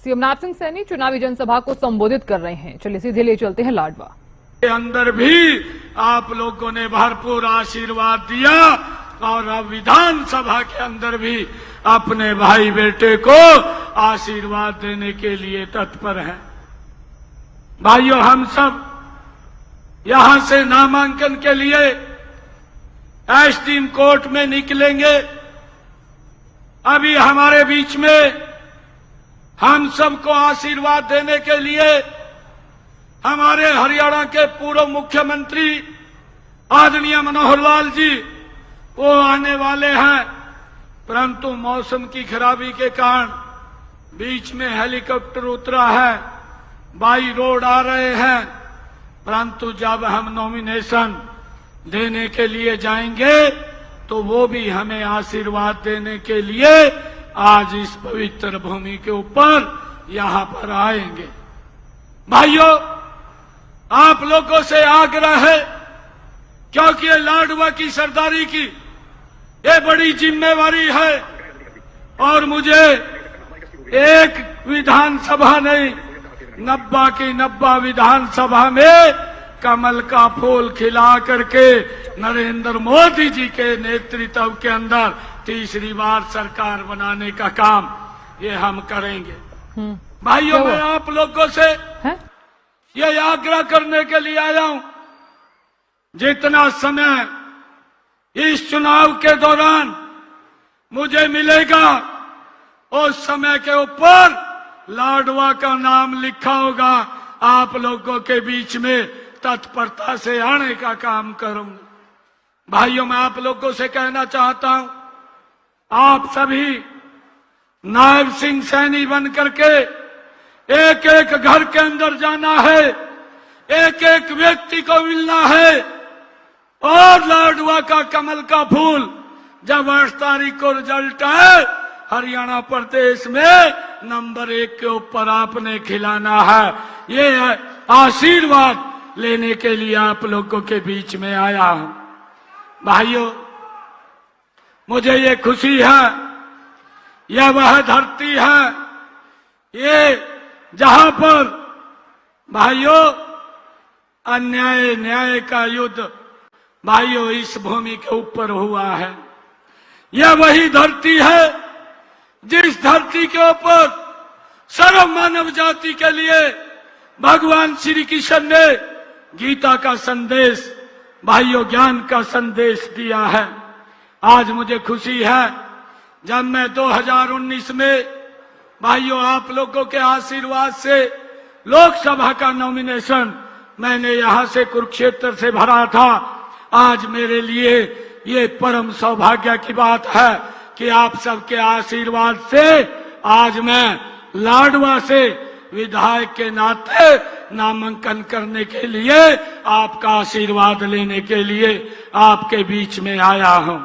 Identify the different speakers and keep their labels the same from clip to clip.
Speaker 1: CM नारसिंह सैनी चुनावी जनसभा को संबोधित कर रहे हैं। चलिए सीधे ले चलते हैं लाडवा
Speaker 2: के अंदर भी आप लोगों ने भरपूर आशीर्वाद दिया और अब विधानसभा के अंदर भी अपने भाई बेटे को आशीर्वाद देने के लिए तत्पर हैं। भाइयों, हम सब यहां से नामांकन के लिए एसडीएम कोर्ट में निकलेंगे। अभी हमारे बीच में हम सबको आशीर्वाद देने के लिए हमारे हरियाणा के पूर्व मुख्यमंत्री आदरणीय मनोहर लाल जी वो आने वाले हैं, परंतु मौसम की खराबी के कारण बीच में हेलीकॉप्टर उतरा है, बाई रोड आ रहे हैं। परंतु जब हम नॉमिनेशन देने के लिए जाएंगे तो वो भी हमें आशीर्वाद देने के लिए आज इस पवित्र भूमि के ऊपर यहां पर आएंगे। भाइयों, आप लोगों से आग्रह है, क्योंकि ये लाडवा की सरदारी की ये बड़ी जिम्मेवारी है और मुझे एक विधानसभा नहीं 90 की 90 विधानसभा में कमल का फूल खिला करके नरेंद्र मोदी जी के नेतृत्व के अंदर तीसरी बार सरकार बनाने का काम ये हम करेंगे। भाइयों, मैं आप लोगों से ये आग्रह करने के लिए आया हूं, जितना समय इस चुनाव के दौरान मुझे मिलेगा उस समय के ऊपर लाडवा का नाम लिखा होगा। आप लोगों के बीच में तत्परता से आने का काम करूंगा। भाइयों, मैं आप लोगों से कहना चाहता हूं, आप सभी नायब सिंह सैनी बन करके एक एक घर के अंदर जाना है, एक एक व्यक्ति को मिलना है और लाडवा का कमल का फूल जब 8 तारीख को रिजल्ट है हरियाणा प्रदेश में नंबर 1 के ऊपर आपने खिलाना है। ये आशीर्वाद लेने के लिए आप लोगों के बीच में आया हूं। भाइयों, मुझे ये खुशी है, यह वह धरती है ये जहां पर भाइयों अन्याय न्याय का युद्ध भाइयों इस भूमि के ऊपर हुआ है। यह वही धरती है जिस धरती के ऊपर सर्व मानव जाति के लिए भगवान श्री कृष्ण ने गीता का संदेश भाइयों ज्ञान का संदेश दिया है। आज मुझे खुशी है जब मैं 2019 में भाइयों आप लोगों के आशीर्वाद से लोकसभा का नॉमिनेशन मैंने यहां से कुरुक्षेत्र से भरा था। आज मेरे लिए ये परम सौभाग्य की बात है कि आप सबके आशीर्वाद से आज मैं लाडवा से विधायक के नाते नामांकन करने के लिए आपका आशीर्वाद लेने के लिए आपके बीच में आया हूं।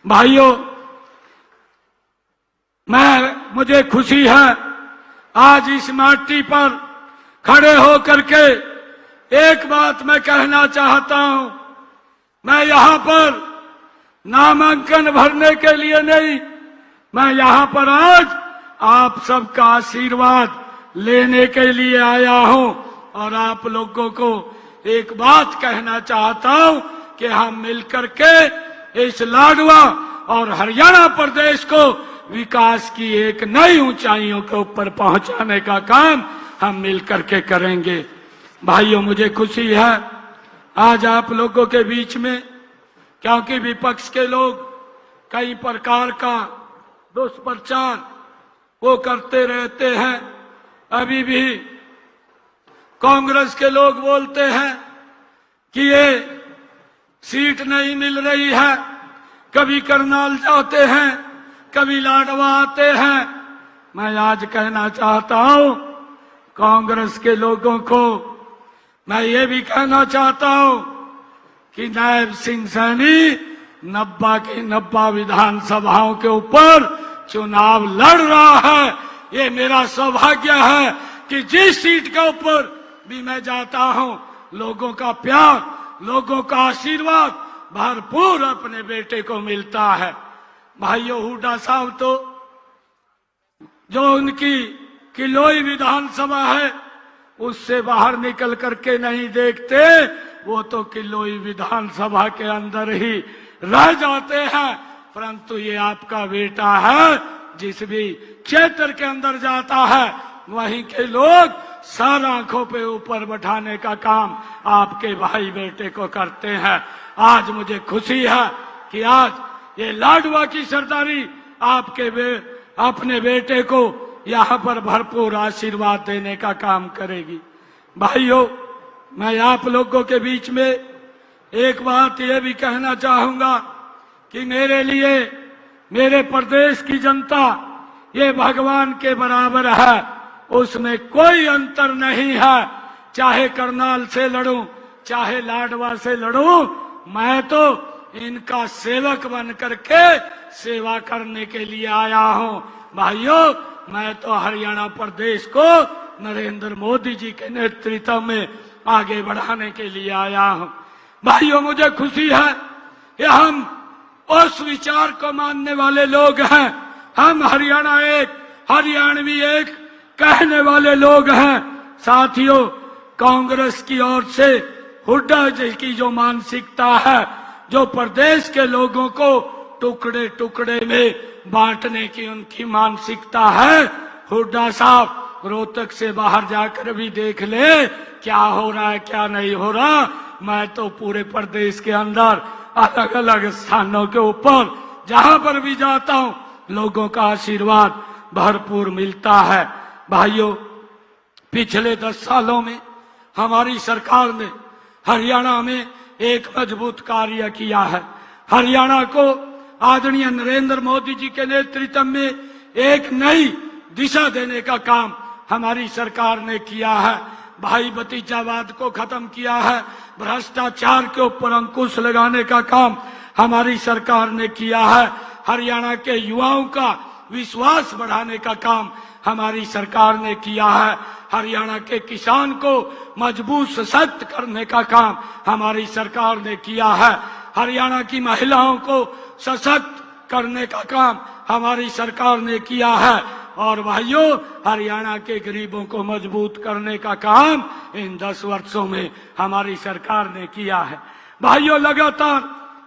Speaker 2: भाइयों, मुझे खुशी है आज इस माटी पर खड़े होकर के एक बात मैं कहना चाहता हूं। मैं यहां पर नामांकन भरने के लिए नहीं, मैं यहां पर आज आप सबका आशीर्वाद लेने के लिए आया हूं और आप लोगों को एक बात कहना चाहता हूं कि हम मिलकर के इस लाडवा और हरियाणा प्रदेश को विकास की एक नई ऊंचाइयों के ऊपर पहुंचाने का काम हम मिलकर के करेंगे। भाइयों, मुझे खुशी है आज आप लोगों के बीच में, क्योंकि विपक्ष के लोग कई प्रकार का दुष्प्रचार वो करते रहते हैं। अभी भी कांग्रेस के लोग बोलते हैं कि ये सीट नहीं मिल रही है, कभी करनाल जाते हैं, कभी लाडवा आते हैं। मैं आज कहना चाहता हूं कांग्रेस के लोगों को, मैं ये भी कहना चाहता हूं कि नायब सिंह सैनी 90 की 90 विधानसभाओं के ऊपर चुनाव लड़ रहा है। ये मेरा सौभाग्य है कि जिस सीट के ऊपर भी मैं जाता हूं लोगों का प्यार, लोगों का आशीर्वाद भरपूर अपने बेटे को मिलता है। भाइयों, हुड्डा साहब तो जो उनकी किलोई विधानसभा है उससे बाहर निकल करके नहीं देखते, वो तो किलोई विधानसभा के अंदर ही रह जाते हैं। परंतु ये आपका बेटा है, जिस भी क्षेत्र के अंदर जाता है वहीं के लोग सर आंखों पे ऊपर बैठाने का काम आपके भाई बेटे को करते हैं। आज मुझे खुशी है कि आज ये लाडवा की सरदारी आपके अपने बेटे को यहाँ पर भरपूर आशीर्वाद देने का काम करेगी। भाइयों, मैं आप लोगों के बीच में एक बात ये भी कहना चाहूंगा कि मेरे लिए मेरे प्रदेश की जनता ये भगवान के बराबर है, उसमें कोई अंतर नहीं है। चाहे करनाल से लड़ूं, चाहे लाडवा से लड़ूं, मैं तो इनका सेवक बन करके सेवा करने के लिए आया हूं। भाइयों, मैं तो हरियाणा प्रदेश को नरेंद्र मोदी जी के नेतृत्व में आगे बढ़ाने के लिए आया हूं। भाइयों, मुझे खुशी है कि हम उस विचार को मानने वाले लोग हैं। हम हरियाणा एक, हरियाणवी एक कहने वाले लोग हैं। साथियों, कांग्रेस की ओर से हुड्डा जी की जो मानसिकता है, जो प्रदेश के लोगों को टुकड़े टुकड़े में बांटने की उनकी मानसिकता है, हुड्डा साहब रोहतक से बाहर जाकर भी देख ले क्या हो रहा है क्या नहीं हो रहा। मैं तो पूरे प्रदेश के अंदर अलग अलग स्थानों के ऊपर जहां पर भी जाता हूं, लोगों का आशीर्वाद भरपूर मिलता है। भाइयों, पिछले 10 सालों में हमारी सरकार ने हरियाणा में एक मजबूत कार्य किया है। हरियाणा को आदरणीय नरेंद्र मोदी जी के नेतृत्व में एक नई दिशा देने का काम हमारी सरकार ने किया है। भाई भतीजावाद को खत्म किया है, भ्रष्टाचार के ऊपर अंकुश लगाने का काम हमारी सरकार ने किया है। हरियाणा के युवाओं का विश्वास बढ़ाने का काम हमारी सरकार ने किया है। हरियाणा के किसान को मजबूत सशक्त करने का काम हमारी सरकार ने किया है। हरियाणा की महिलाओं को सशक्त करने का काम हमारी सरकार ने किया है। और भाइयों, हरियाणा के गरीबों को मजबूत करने का काम इन 10 वर्षों में हमारी सरकार ने किया है। भाइयों, लगातार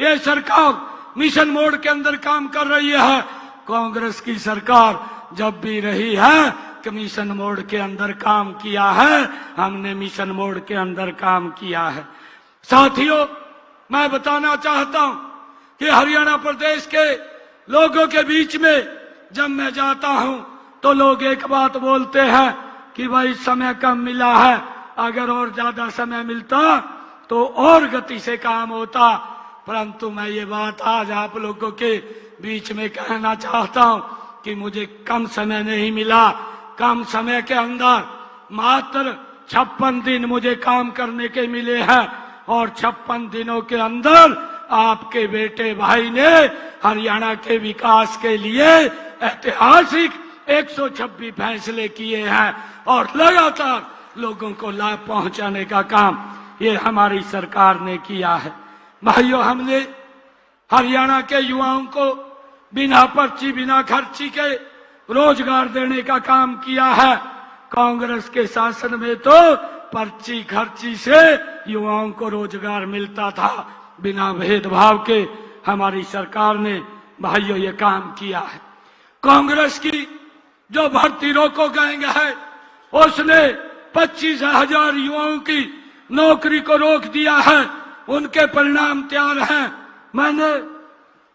Speaker 2: ये सरकार मिशन मोड के अंदर काम कर रही है। कांग्रेस की सरकार जब भी रही है कि मिशन मोड के अंदर काम किया है, हमने मिशन मोड के अंदर काम किया है। साथियों, मैं बताना चाहता हूं कि हरियाणा प्रदेश के लोगों के बीच में जब मैं जाता हूं तो लोग एक बात बोलते हैं कि भाई समय कम मिला है, अगर और ज्यादा समय मिलता तो और गति से काम होता। परंतु मैं ये बात आज आप लोगों के बीच में कहना चाहता हूं कि मुझे कम समय नहीं मिला। कम समय के अंदर मात्र 56 दिन मुझे काम करने के मिले हैं और 56 दिनों के अंदर आपके बेटे भाई ने हरियाणा के विकास के लिए ऐतिहासिक 126 फैसले किए हैं और लगातार लोगों को लाभ पहुंचाने का काम ये हमारी सरकार ने किया है। भाइयों, हमने हरियाणा के युवाओं को बिना पर्ची बिना खर्ची के रोजगार देने का काम किया है। कांग्रेस के शासन में तो पर्ची खर्ची से युवाओं को रोजगार मिलता था, बिना भेदभाव के हमारी सरकार ने भाइयों ये काम किया है। कांग्रेस की जो भर्ती रोको गैंग है, उसने 25,000 युवाओं की नौकरी को रोक दिया है। उनके परिणाम तैयार हैं। मैंने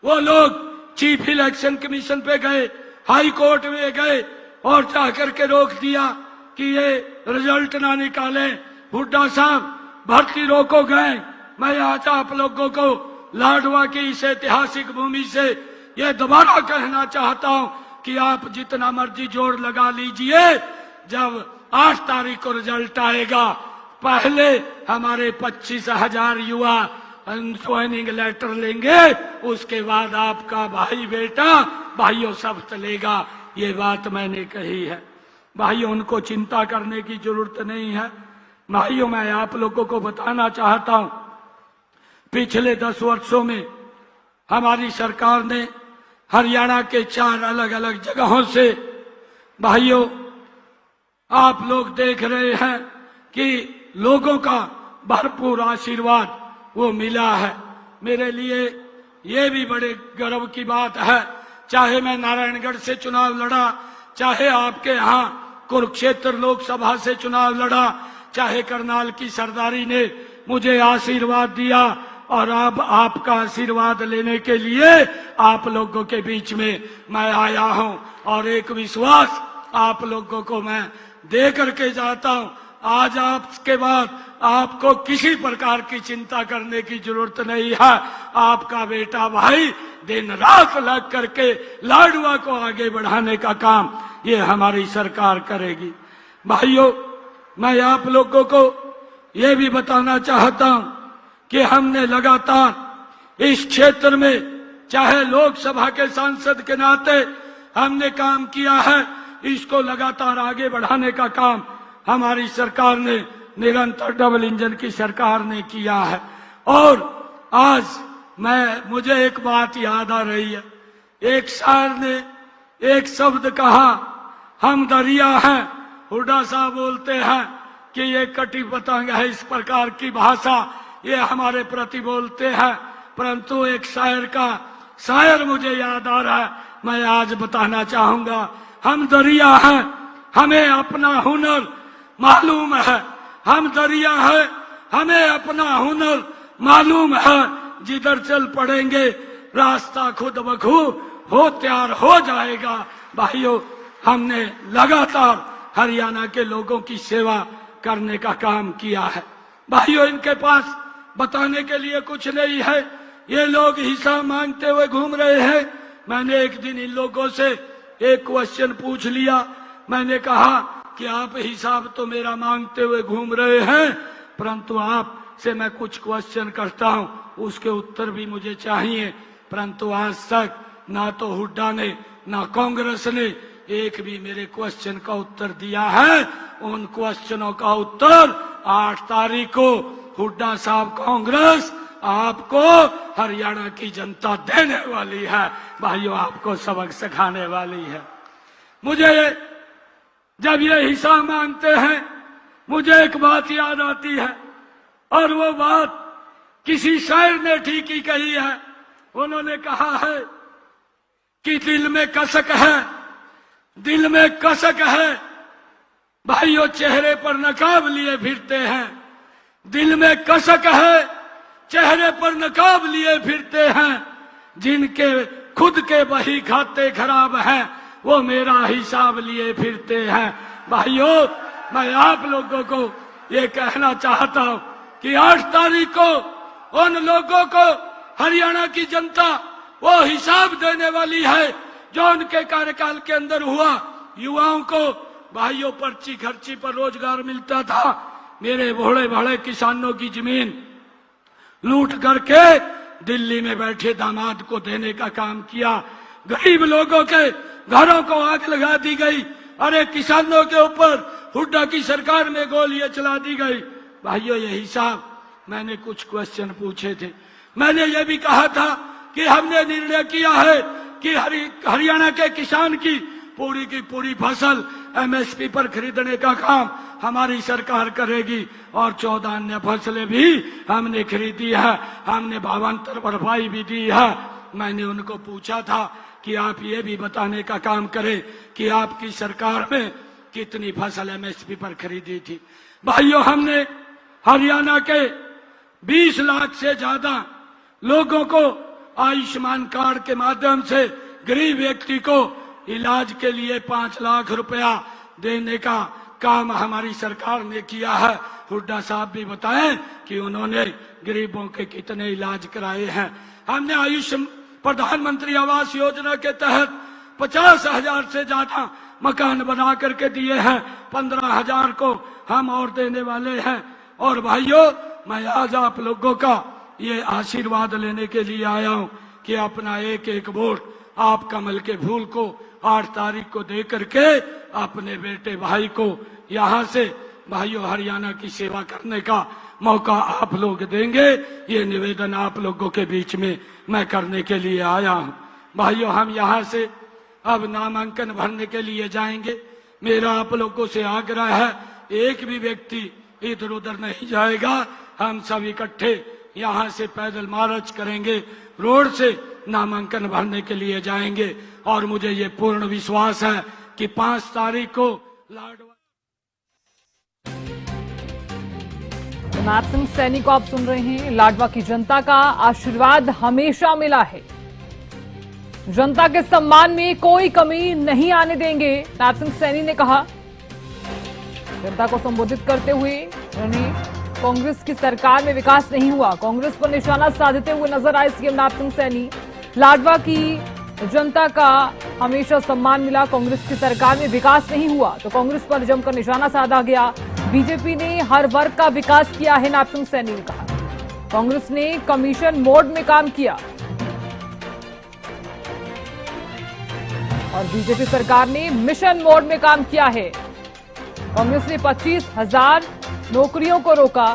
Speaker 2: वो लोग चीफ इलेक्शन कमीशन पे गए, हाई कोर्ट में गए और जाकर के रोक दिया कि ये रिजल्ट ना निकाले। हुड्डा साहब, भर्ती रोको गए। मैं आज आप लोगों को लाडवा की इस ऐतिहासिक भूमि से ये दोबारा कहना चाहता हूं कि आप जितना मर्जी जोर लगा लीजिए, जब 8 तारीख को रिजल्ट आएगा, पहले हमारे 25,000 युवा ज्वाइनिंग लेटर लेंगे, उसके बाद आपका भाई बेटा भाइयों सब चलेगा। ये बात मैंने कही है। भाइयों, उनको चिंता करने की जरूरत नहीं है। भाइयों, मैं आप लोगों को बताना चाहता हूं, पिछले 10 वर्षों में हमारी सरकार ने हरियाणा के 4 अलग अलग जगहों से भाइयों आप लोग देख रहे हैं कि लोगों का भरपूर आशीर्वाद वो मिला है। मेरे लिए ये भी बड़े गर्व की बात है, चाहे मैं नारायणगढ़ से चुनाव लड़ा, चाहे आपके यहाँ कुरुक्षेत्र लोकसभा से चुनाव लड़ा, चाहे करनाल की सरदारी ने मुझे आशीर्वाद दिया, और अब आपका आशीर्वाद लेने के लिए आप लोगों के बीच में मैं आया हूं। और एक विश्वास आप लोगों को मैं दे करके जाता हूं, आज आपके बाद आपको किसी प्रकार की चिंता करने की जरूरत नहीं है। आपका बेटा भाई दिन रात लग करके लाडवा को आगे बढ़ाने का काम ये हमारी सरकार करेगी। भाइयों, मैं आप लोगों को ये भी बताना चाहता हूं कि हमने लगातार इस क्षेत्र में, चाहे लोकसभा के सांसद के नाते हमने काम किया है, इसको लगातार आगे बढ़ाने का काम हमारी सरकार ने, निरंतर डबल इंजन की सरकार ने किया है। और आज मुझे एक बात याद आ रही है, एक शायर ने एक शब्द कहा, हम दरिया हैं, हुड्डा साहब बोलते हैं कि ये कटी पतंग है, इस प्रकार की भाषा ये हमारे प्रति बोलते हैं, परंतु एक शायर मुझे याद आ रहा है, मैं आज बताना चाहूंगा। हम दरिया हैं, हमें अपना हुनर मालूम है, हम दरिया हैं, हमें अपना हुनर मालूम है, जिधर चल पड़ेंगे रास्ता खुद बखूब हो तैयार हो जाएगा। भाइयों, हमने लगातार हरियाणा के लोगों की सेवा करने का काम किया है। भाइयों, इनके पास बताने के लिए कुछ नहीं है, ये लोग हिसाब मांगते हुए घूम रहे हैं। मैंने एक दिन इन लोगों से एक क्वेश्चन पूछ लिया, मैंने कहा कि आप हिसाब तो मेरा मांगते हुए घूम रहे हैं, परंतु आपसे मैं कुछ क्वेश्चन करता हूं, उसके उत्तर भी मुझे चाहिए। परंतु आज तक ना तो हुड्डा ने ना कांग्रेस ने एक भी मेरे क्वेश्चन का उत्तर दिया है। उन क्वेश्चनों का उत्तर 8 तारीख को हुड्डा साहब कांग्रेस आपको हरियाणा की जनता देने वाली है। भाइयों, आपको सबक सिखाने वाली है। मुझे जब ये हिसाब मांगते हैं, मुझे एक बात याद आती है, और वो बात किसी शायर ने ठीक ही कही है। उन्होंने कहा है कि दिल में कसक है, दिल में कसक है। भाइयों, चेहरे पर नकाब लिए फिरते हैं, दिल में कसक है, चेहरे पर नकाब लिए फिरते हैं। जिनके खुद के बही खाते खराब हैं, वो मेरा हिसाब लिए फिरते हैं। भाइयों, मैं आप लोगों को ये कहना चाहता हूं कि 8 तारीख को उन लोगों को हरियाणा की जनता वो हिसाब देने वाली है जो उनके कार्यकाल के अंदर हुआ। युवाओं को भाइयों पर्ची खर्ची पर रोजगार मिलता था, मेरे भोले भाले किसानों की जमीन लूट करके दिल्ली में बैठे दामाद को देने का काम किया। गरीब लोगों के घरों को आग लगा दी गई। अरे किसानों के ऊपर हुड्डा की सरकार में गोलियां चला दी गई। भाइयों, ये हिसाब मैंने कुछ क्वेश्चन पूछे थे। मैंने ये भी कहा था कि हमने निर्णय किया है कि हरियाणा के किसान की पूरी फसल एमएसपी पर खरीदने का काम हमारी सरकार करेगी, और 14 अन्य फसलें भी हमने खरीदी है, हमने भावांतर भरपाई भी दी है। मैंने उनको पूछा था कि आप ये भी बताने का काम करें कि आपकी सरकार में कितनी फसल एमएसपी पर खरीदी थी। भाइयों, हमने हरियाणा के 20 लाख से ज्यादा लोगों को आयुष्मान कार्ड के माध्यम से गरीब व्यक्ति को इलाज के लिए 5 लाख रुपया देने का काम हमारी सरकार ने किया है। हुड्डा साहब भी बताएं कि उन्होंने गरीबों के कितने इलाज कराए हैं। हमने प्रधानमंत्री आवास योजना के तहत 50,000 से ज्यादा मकान बना करके दिए हैं, 15,000 को हम और देने वाले हैं। और भाइयों, मैं आज आप लोगों का ये आशीर्वाद लेने के लिए आया हूं कि अपना एक एक वोट आप कमल के फूल को 8 तारीख को दे करके अपने बेटे भाई को यहाँ से भाइयों हरियाणा की सेवा करने का मौका आप लोग देंगे। ये निवेदन आप लोगों के बीच में मैं करने के लिए आया हूं। भाइयों, हम यहाँ से अब नामांकन भरने के लिए जाएंगे। मेरा आप लोगों से आग्रह है, एक भी व्यक्ति इधर उधर नहीं जाएगा। हम सब इकट्ठे यहां से पैदल मार्च करेंगे, रोड से नामांकन भरने के लिए जाएंगे। और मुझे ये पूर्ण विश्वास है कि 5 तारीख को लाडवा।
Speaker 1: जनाब सिंह सैनी को आप सुन रहे हैं। लाडवा की जनता का आशीर्वाद हमेशा मिला है, जनता के सम्मान में कोई कमी नहीं आने देंगे, नायब सिंह सैनी ने कहा। जनता को संबोधित करते हुए उन्होंने कांग्रेस की सरकार में विकास नहीं हुआ, कांग्रेस पर निशाना साधते हुए नजर आए सीएम नायब सिंह सैनी। लाडवा की जनता का हमेशा सम्मान मिला, कांग्रेस की सरकार में विकास नहीं हुआ तो कांग्रेस पर जमकर निशाना साधा गया। बीजेपी ने हर वर्ग का विकास किया है, नायब सिंह सैनी ने कहा। कांग्रेस ने कमीशन मोड में काम किया और बीजेपी सरकार ने मिशन मोड में काम किया है। कांग्रेस ने 25,000 नौकरियों को रोका,